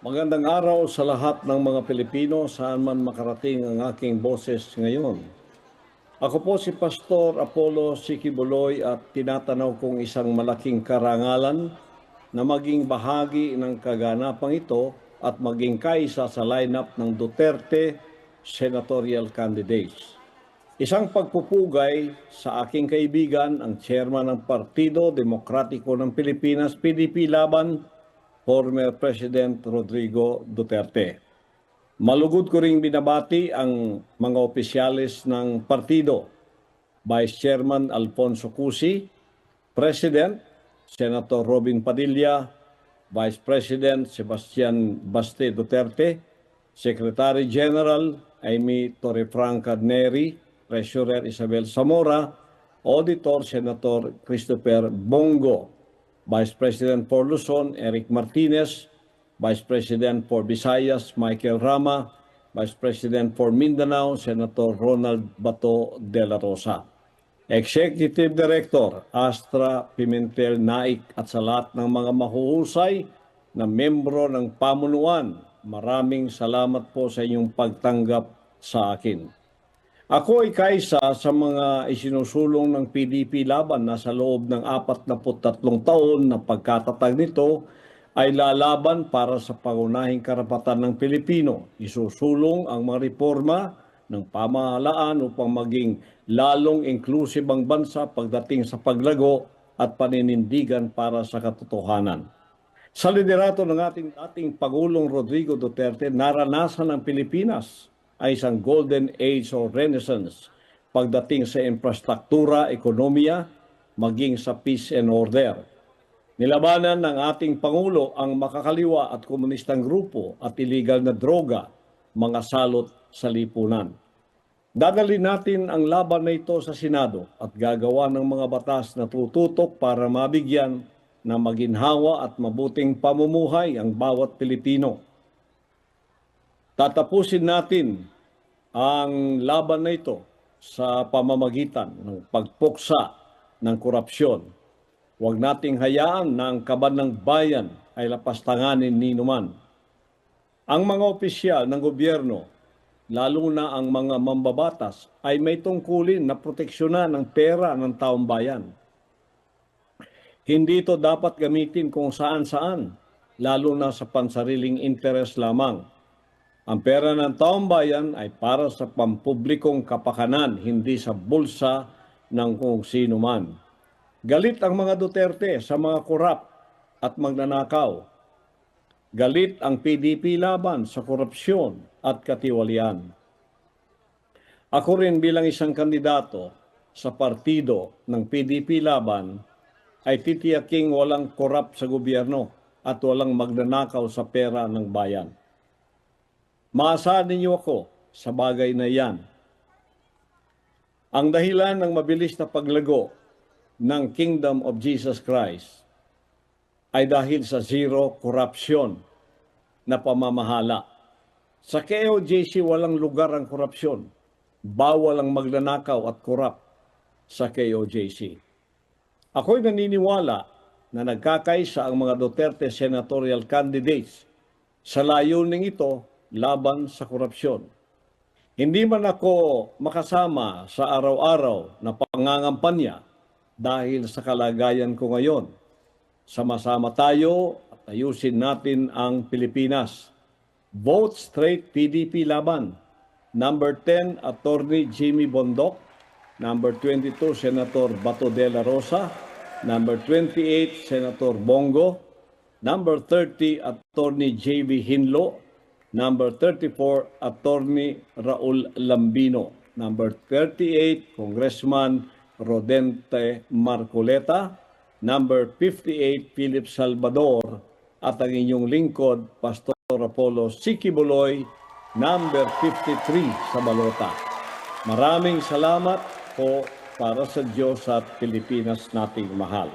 Magandang araw sa lahat ng mga Pilipino saan man makarating ang aking boses ngayon. Ako po si Pastor Apollo Sikibuloy at tinatanaw kong isang malaking karangalan na maging bahagi ng kaganapang ito at maging kaisa sa lineup ng Duterte senatorial candidates. Isang pagpupugay sa aking kaibigan, ang chairman ng Partido Demokratiko ng Pilipinas, PDP Laban, former President Rodrigo Duterte. Malugod ko ring binabati ang mga opisyalis ng partido, Vice Chairman Alfonso Cusi, President Senator Robin Padilla, Vice President Sebastian Baste Duterte, Secretary General Amy Torrefranca Neri, Treasurer Isabel Zamora, Auditor Senator Christopher Bongo, Vice President for Luzon, Eric Martinez, Vice President for Visayas, Michael Rama, Vice President for Mindanao, Senator Ronald Bato de la Rosa. Executive Director, Astra Pimentel Naik at sa lahat ng mga mahuhusay na membro ng pamunuan, maraming salamat po sa inyong pagtanggap sa akin. Ako ay kaisa sa mga isinusulong ng PDP Laban na sa loob ng 43 taon na pagkatatag nito ay lalaban para sa pangunahing karapatan ng Pilipino. Isusulong ang mga reforma ng pamahalaan upang maging lalong inclusive ang bansa pagdating sa paglago at paninindigan para sa katotohanan. Sa liderato ng ating Pangulong Rodrigo Duterte, naranasan ng Pilipinas ay isang golden age o renaissance pagdating sa infrastruktura, ekonomiya, maging sa peace and order. Nilabanan ng ating Pangulo ang makakaliwa at komunistang grupo at illegal na droga, mga salot sa lipunan. Dadalhin natin ang laban na ito sa Senado at gagawa ng mga batas na tututok para mabigyan na maginhawa at mabuting pamumuhay ang bawat Pilipino. Tatapusin natin ang laban na ito sa pamamagitan ng pagpuksa ng korupsyon. Huwag nating hayaan na ang kaban ng bayan ay lapastanganin ni numan. Ang mga opisyal ng gobyerno, lalo na ang mga mambabatas, ay may tungkulin na proteksyonan ng pera ng taong bayan. Hindi ito dapat gamitin kung saan-saan, lalo na sa pansariling interes lamang. Ang pera ng taong bayan ay para sa pampublikong kapakanan, hindi sa bulsa ng kung sino man. Galit ang mga Duterte sa mga korap at magnanakaw. Galit ang PDP Laban sa korupsyon at katiwalian. Ako rin bilang isang kandidato sa partido ng PDP Laban ay titiyaking walang korap sa gobyerno at walang magnanakaw sa pera ng bayan. Maasahan ninyo ako sa bagay na yan. Ang dahilan ng mabilis na paglago ng Kingdom of Jesus Christ ay dahil sa zero corruption na pamamahala. Sa KOJC walang lugar ang korupsyon. Bawal ang magnanakaw at korap sa KOJC. Ako'y naniniwala na nagkakaisa ang mga Duterte senatorial candidates sa layuning ito laban sa korupsyon. Hindi man ako makasama sa araw-araw na pangangampanya dahil sa kalagayan ko ngayon. Sama-sama tayo at ayusin natin ang Pilipinas. Vote straight PDP Laban. Number 10, Attorney Jimmy Bondoc. Number 22, Senator Bato de la Rosa. Number 28, Senator Bongo. Number 30, Attorney J.V. Hinlo. Number 34, Attorney Raul Lambino. Number 38, Congressman Rodente Marcoleta. Number 58, Philip Salvador. At ang inyong lingkod, Pastor Apollo Sikibuloy, number 53 sa balota. Maraming salamat po para sa Diyos at Pilipinas nating mahal.